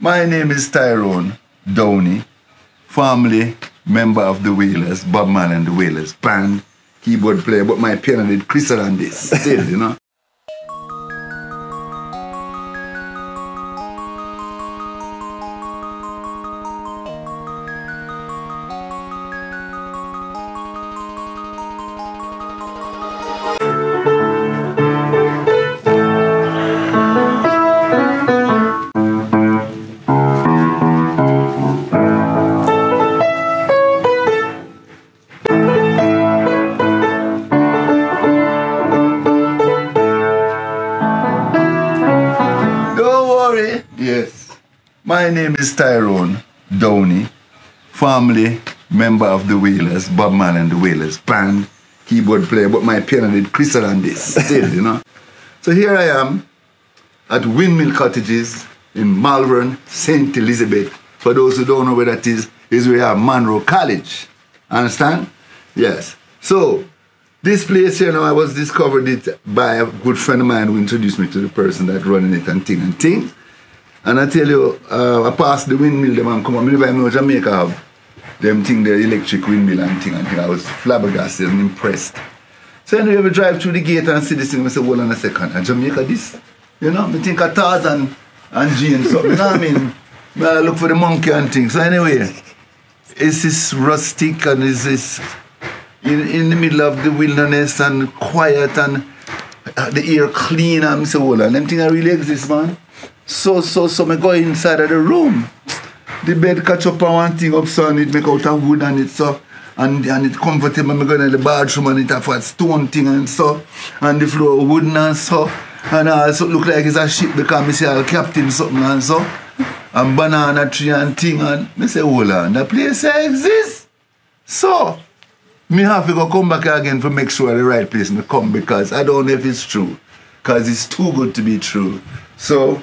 My name is Tyrone Downie, formerly member of the Wailers, Bob Marley and the Wailers band, keyboard player, but my piano did crisper than this, still, you know. Yes. My name is Tyrone Downie, formerly member of the Wailers, Bob Marley and the Wailers band, keyboard player, but my piano did crisper than this, still, you know. So here I am at Windmill Cottages in Malvern, St. Elizabeth. For those who don't know where that is where we have Monroe College. Understand? Yes. So, this place here now, I was discovered it by a good friend of mine who introduced me to the person that running it and thing. And I tell you, I passed the windmill, them and come up. Whenever I know Jamaica have them thing, the electric windmill and thing, I was flabbergasted and impressed. So anyway, we drive through the gate and see this thing, I say, hold on a second, and Jamaica this? You know, I think of Tarzan and Jane, so, you know what I mean? I look for the monkey and things. So anyway, it's this rustic and it's this in the middle of the wilderness and quiet and the air clean and I say, hold on, them things really exist, man. So I go inside of the room. The bed catch up on one thing up so and it make out of wood and it so and it's comfortable. I go in the bathroom and it have a stone thing and so and the floor wooden and so and also look like it's a ship because I see all captain something and so and banana tree and thing and I say, hold on, the place exists. So me have to go come back again to make sure the right place me come because I don't know if it's true. Because it's too good to be true. So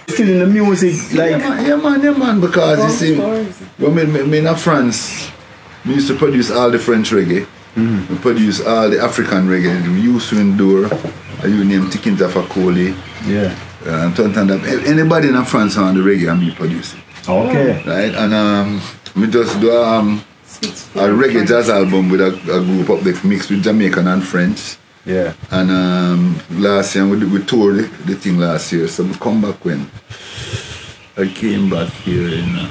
still in the music, like yeah man, because you see, when me in France, we used to produce all the French reggae, we produce all the African reggae, Youssou N'Dour, you name Tiken Fakoly, yeah, and anybody in France on the reggae and me produce it. Okay. Right, and we just do a reggae jazz album with a group up there mixed with Jamaican and French. Yeah. And last year we toured the thing last year, so we come back when I came back here in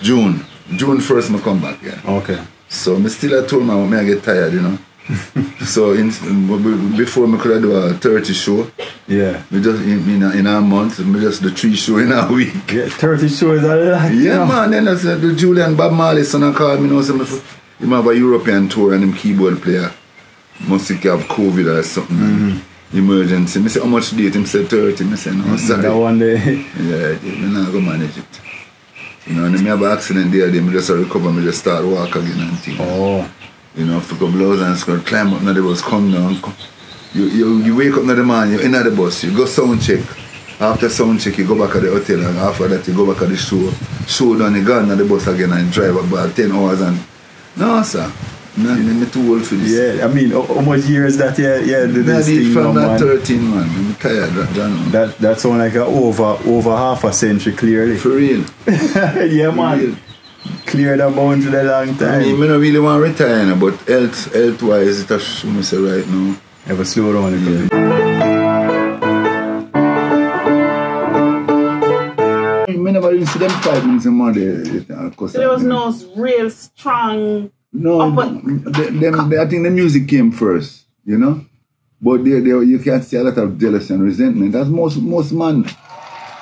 June 1st. I come back, yeah. Okay. So I still told me I get tired, you know. So before I could do a 30 show, yeah, we just in a month, we just the 3 show in a week. Yeah, 30 shows a lot. Yeah, man. Then I said the Julian Bob Marley son called me, you know, so he have a European tour and him keyboard player must have COVID or something. Emergency. I said, how much date? He said 30. I said, no, sorry. That one day. Yeah, I'm not going to manage it. You know, and then I have an accident there, then I just recover, I just start walk again and things. Oh. You know, for blouse and skirt, climb up now the bus, come down. You wake up now the morning, you're in the bus, you go sound check. After sound check, you go back at the hotel, and after that, you go back at the show. Show done, you go on the bus again and drive about 10 hours. And no, sir. I'm too old for this. Yeah, I mean, how much years that this thing from that 13, man. I'm tired that. That sounds like over half a century, clearly. For real. Yeah, man. Real. Cleared a boundary a long time. I mean, I don't really want to retire now, but health-wise, it has to say right now. Have a slow down a little bit. I never used to them 5 minutes a month. So there was no real strong... No, I think the music came first, you know? But you can see a lot of jealousy and resentment. That's most man,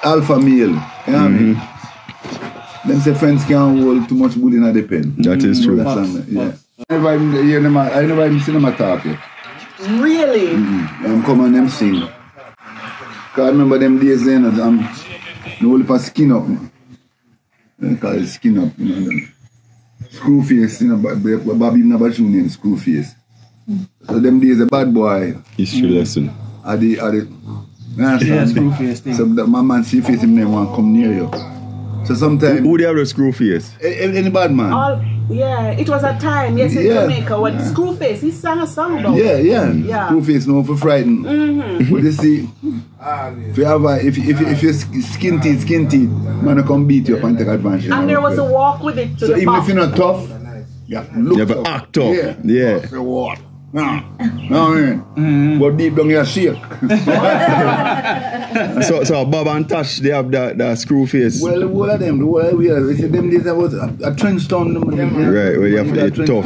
alpha male, you know what I mean? Them say friends can't hold too much wood in the pen. That is true. Yeah. I never even seen them talk yet. Really? Them come and them sing. Because I remember them days then, I'm whole for skin up. They call it skin up, you know. Screwface, you know, Bobby never Junior and Screwface. So them days a bad boy. History lesson. Yeah, Screwface thing. So my man see face him never want to come near you. So So sometimes... Who they have the screw face? Any bad man? Yeah, it was a time, yes, in Jamaica, when Screwface, he sang a song about Yeah. Yeah. Screwface no for frightened. But you see, if you're skin teeth, man will come beat you up and take advantage. And there was a walk with it to so the even back. if you're not tough, you have to act tough. Yeah. So what? No, I mean, but deep down you shake. So Bob and Tosh, they have that screw face. Well, the whole of them, the whole of we see them days there was a trench town. Right, where you have to get tough.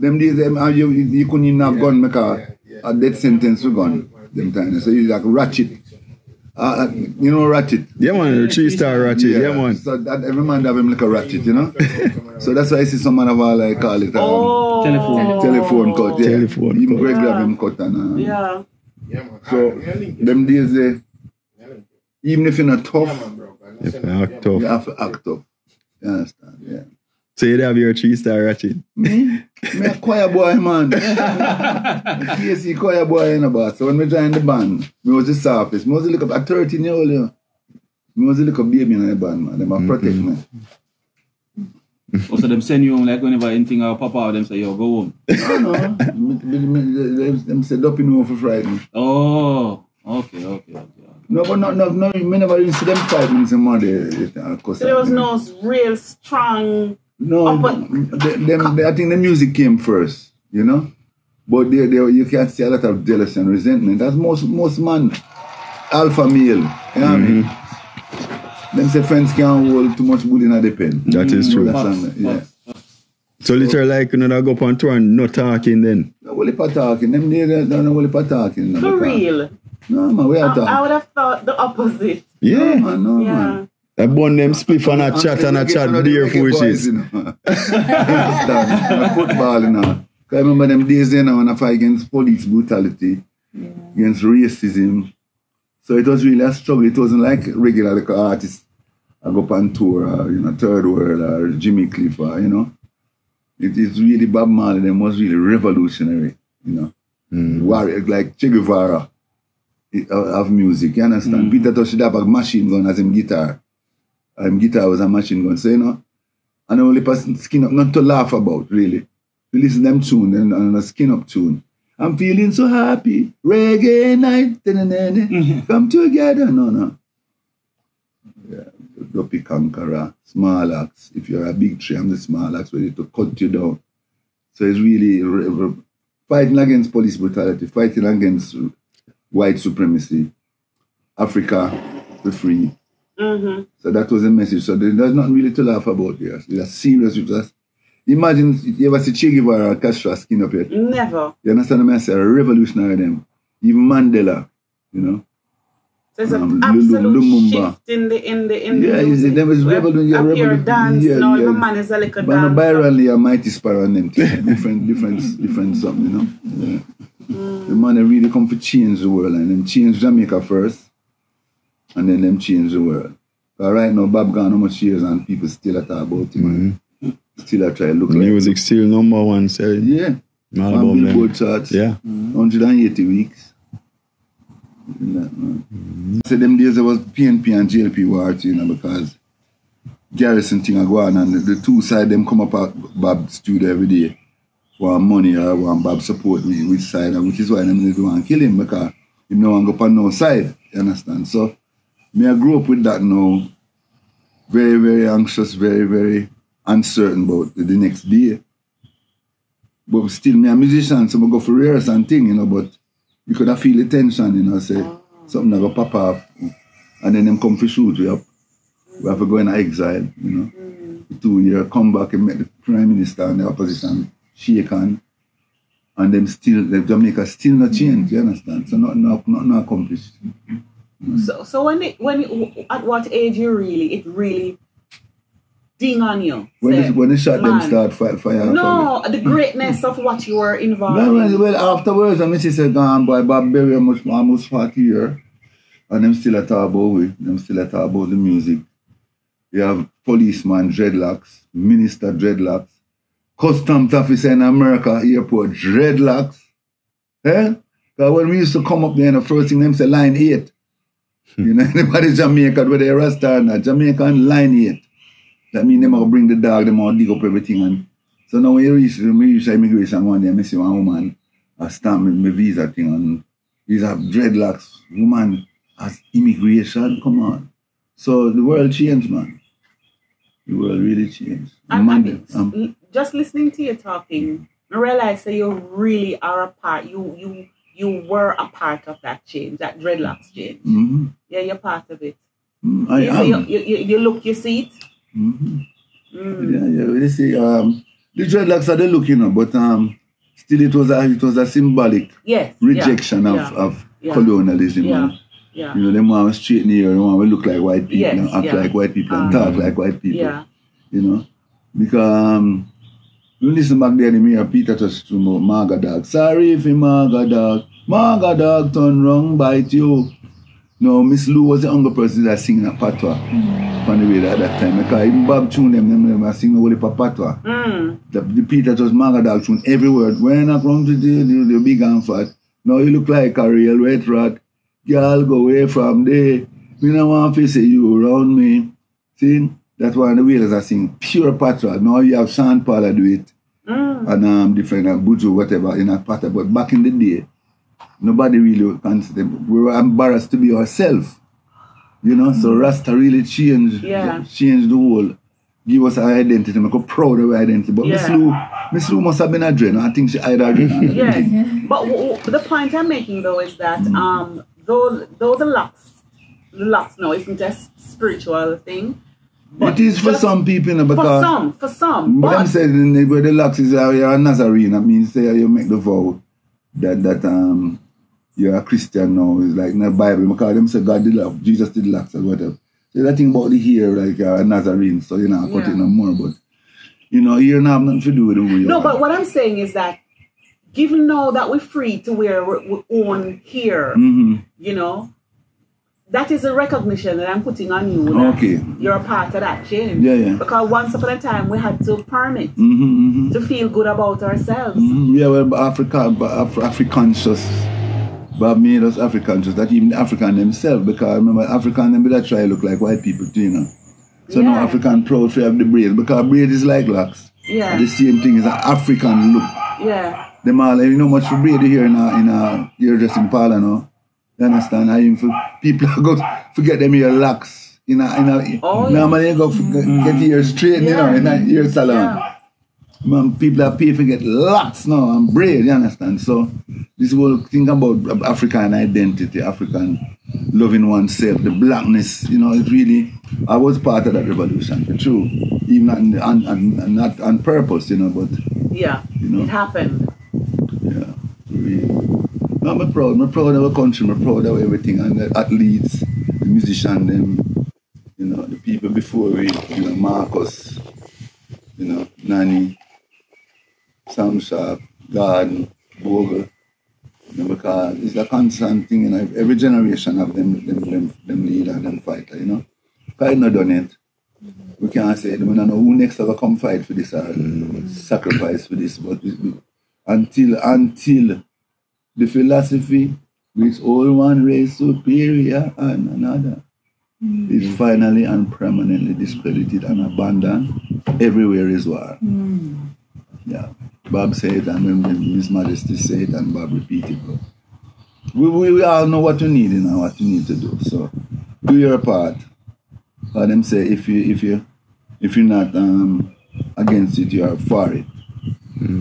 Them days you couldn't even have gun because a death sentence to gun. Them time. So you like ratchet. You know ratchet? Yeah man, 3-star ratchet, yeah man. So that every man have him like a ratchet, you know? So that's why I see some man of all like call it telephone cut. Yeah. Telephone even cut. Greg grab him cut and Yeah. so them days even if you're not tough, you have to you have to act tough. You understand? Yeah. So you have your 3-star ratchet? Me a choir boy, man. KC choir boy in the boss. So when we joined the band, me was the softest. Me was a little 13-year-old, you know. Me was a little baby in the band, man. They must protect me. Also, them send you home like whenever anything pop out, them say, yo, go home. No. Them said up in home for Friday. Oh, okay. No, but no, me never even see them fight in some Monday. So there was no real strong... No, I think the music came first, you know. But you can see a lot of jealousy and resentment. That's most man, alpha male. You know what I mean? Them say friends can't hold too much wood in the pen. That is true. Yeah. So literally like you know that go up on tour and no talking then? No only for talking. Them days don't know only for talking. For real? No man, we are talking. I would have thought the opposite. Yeah. No man. I burn them spliff and a chat dear foolishes. Football, you know. I remember them days then when I fight against police brutality, against racism. So it was really a struggle. It wasn't like regular like artists. I go up on tour, or, you know, Third World or Jimmy Cliff, or, you know. It is really Bob Marley. Them was really revolutionary, you know. Warrior, like Che Guevara of music, you understand? Peter Tosh should have a machine gun as him guitar. Guitar was a machine gun. So, you know, and only person skin up, not to laugh about, really. We listen to them tune and a skin up tune. I'm feeling so happy. Reggae night. Come together. No. Yeah. Dopey Conqueror, Small Axe. If you're a big tree, I'm the Small Axe ready to cut you down. So it's really fighting against police brutality, fighting against white supremacy. Africa, the free. So that was the message. So there's nothing really to laugh about here. It's serious. Just imagine you ever see Che Guevara or Castro skin up here. Never. You understand what I say? Revolutionary them. Even Mandela, you know. There's an absolute shift in the music. There was revolutionary dance. Now the man is a little dancer. But Byronly a mighty sparrow on them. different something, you know. Yeah. The man really come to change the world, and them change Jamaica first. And then them change the world. But right now, Bob gone how much years and people still talk about him. Still try to look like music still number one, sir. Yeah. On Billboard charts. Yeah. 180 weeks. So them days there was PNP and JLP war, you know, because Garrison thing are going on and the two side them come up at Bob's studio every day. Want money or want Bob support which side, and which is why them don't want to kill him because he no want to go on no side. You understand? So I grew up with that now. Very, very anxious, very, very uncertain about the next day. But still, me a musician, so I go for rehearsal and thing, you know, but you could have feel the tension, you know, say something that go pop off. And then them come for shoot we up. We have to go in exile, you know. 2 years, come back and make the Prime Minister and the opposition shake hand. And them still, the Jamaica still not change, you understand? So nothing accomplished. So when at what age it really ding on you? When the shot them start fire. No, the greatness of what you were involved in. Well, afterwards, my sister gone by Bob Berry almost 40 years. And them still talk about it. Them still talk about the music. You have policeman dreadlocks, minister dreadlocks, customs officer in America, airport dreadlocks. Eh? Because when we used to come up there, the first thing them say line 8. You know, anybody Jamaica, whether they're Rasta or not, Jamaican line 8. That means them will bring the dog, them will dig up everything. And so now when you reach immigration one day, I see one woman stamp my visa thing and these have dreadlocks. Woman has immigration, come on. So the world changed, man. The world really changed. Just listening to you talking, I realize that you really are a part, you were a part of that change, that dreadlocks change. Mm-hmm. Yeah, you're part of it. You look, you see it? Mm-hmm. Yeah, you see, the dreadlocks are the look, but still it was a symbolic rejection of colonialism. Yeah. Them want to straighten here, they want to look like white people and act like white people and talk like white people. Yeah. Because you listen back there, me and Peter just talking about Maga dog. Sorry if you Maga dog turn wrong, bite you. No, Miss Lou was the younger person that singing a patois on the way at that time. Because even Bob tune them were singing only patois. The Peter just Maga dog tune every word. When I come to the big and fat, now you look like a real wet rat. Y'all go away from there. We don't want to say you around me. See? That's why the Wailers are singing pure patois. Now you have Sean Paula do it. And different Buju, whatever, in a patois. But back in the day, nobody really considered. We were embarrassed to be ourselves. So Rasta really changed the whole. Give us our identity, make us proud of our identity. But Miss Lou must have been a dread. I think she either dread. Yes. But the point I'm making though is that though the locks now isn't a spiritual thing. It is for some people, because for some. But I'm saying where the locks is you're a Nazarene. That means say you make the vow that you're a Christian now. It's like in the Bible because them say God did love, Jesus did locks or whatever. So that thing about the hair, like you're a Nazarene, so you're not cutting no more. But you're not have nothing to do with who you are. No, but what I'm saying is that given now that we're free to wear our own hair, that is a recognition that I'm putting on you. That you're a part of that change. Yeah. Because once upon a time we had to permit to feel good about ourselves. Yeah, well, Africans Bob made us Africans, that even the African themselves, because I remember African them that try to look like white people too, So now African proud to have the braid, because braid is like locks. Yeah. And the same thing is an African look. Yeah. Them all, much for braid here in a hairdressing parlor now. You understand? I even people go forget them here locks. Normally you go get your straight, in a hair salon. Yeah. Man, people are paying for get locks now and braid, you understand? So this whole thing about African identity, African loving oneself, the blackness, it really, I was part of that revolution, true. Even not on purpose, but it happened. Yeah, really. No, I'm proud of our country, I'm proud of everything, and the athletes, the musicians, them, the people before we, Marcus, Nanny, Sam Sharp, Garden, Bogle, because it's a constant thing, every generation of them leader and them fighter, Because I've not done it. We can't say, we don't know who next ever come fight for this or sacrifice for this, but until the philosophy which all one race superior and another is finally and permanently discredited and abandoned, everywhere is war. Yeah. Bob said it and when His Majesty said it and Bob repeated it. We all know what you need and what you need to do. So do your part. For them say if you're not against it, you are for it.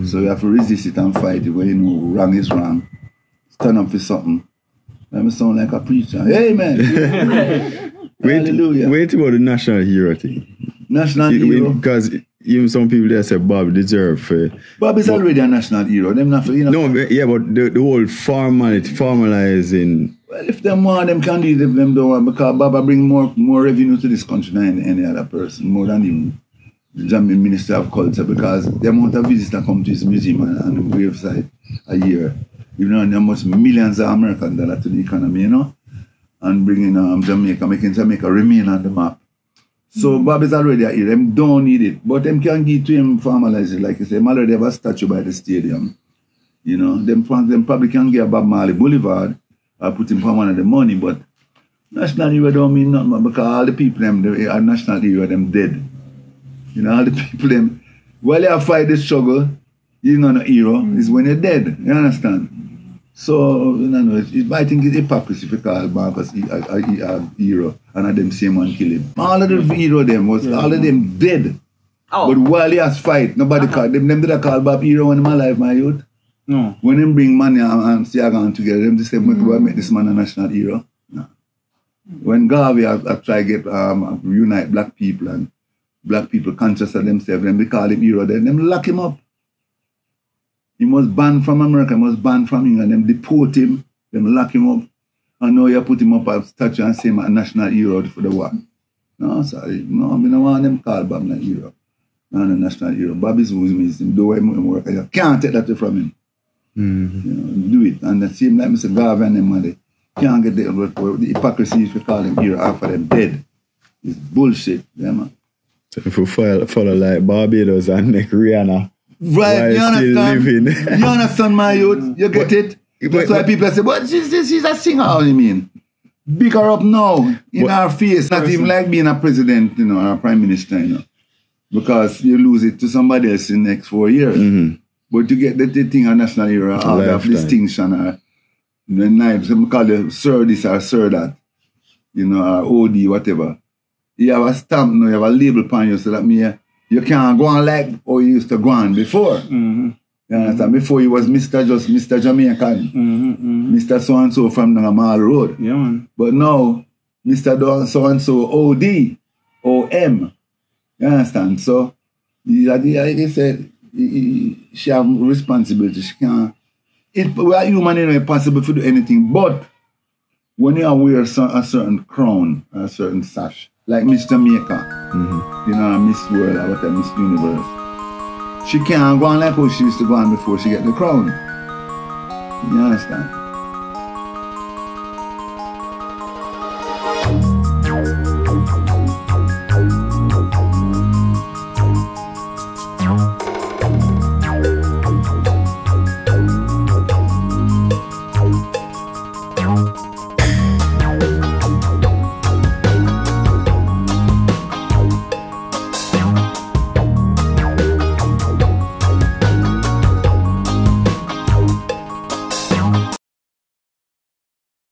So you have to resist it and fight it when wrong is wrong. Stand up for something. Let me sound like a preacher. Amen. Hallelujah. Wait about the national hero thing. National hero. Because even some people there say Bob deserve. Bob is already a national hero. Them not for, No, but the whole formalizing. Well, if them want, them can do it. If them don't want, because Bob bring more revenue to this country than any other person, more than even the Jamaican Minister of Culture, because the amount of visitors come to his museum and gravesite a year, even though there must millions of American dollars to the economy, and bringing Jamaica, making Jamaica remain on the map. So Bob is already a hero. Them don't need it, but them can give to him formalize it. Like you say, them already have a statue by the stadium. Them probably can get a Bob Marley Boulevard or put him for one of the money, but national hero don't mean nothing because all the people them are national hero, them dead. You know, all the people them, while you fight the struggle, you're not a hero, is when you're dead. You understand? So, you know, I think it's hypocrisy to call Marcus a hero and them same one kill him. All of the hero them was, all of them dead. Oh. But while he has fight, nobody call them did I call Bob hero when I'm alive, my youth. No. When them bring money and see going together, them just say, make this man a national hero. No. When Garvey I try to get unite black people and black people conscious of themselves, then they call him hero, then them lock him up. He was banned from America, he was banned from England, them deport him, them lock him up, and now you put him up a statue and say him a national hero for the war. No, sorry, no, I don't want them call Bob a hero. Not a national hero. Bob is who's him, do him work. You can't take that from him. You know, do it. And the same like Mr. Garvey and them, they can't get the hypocrisy if you call them hero after them dead. It's bullshit, yeah, man. So if you follow like Barbados and make Rihanna, right, you understand? You understand, my youth? You get it? That's why people say, but she's a singer, how do you mean? Big her up now, in our face. Not even like being a president, you know, or a prime minister, you know. Because you lose it to somebody else in the next 4 years. But you get the thing a national hero, all of distinction, or the knives, some call you sir this or sir that, you know, or OD, whatever. You have a stamp now, you have a label upon you so that you can't go on like how you used to go on before. You understand? Before you was Mr. Jamaican, Mr. So-and-so from the Mall Road. Yeah, man. But now, Mr. So-and-so OD, OM. You understand? So, like he said, she have responsibility. She can't. We are human, it's possible to do anything. But when you wear a certain crown, a certain sash, like Miss Jamaica, you know, Miss World or whatever, Miss Universe, she can't go on like how she used to go on before she get the crown. You understand?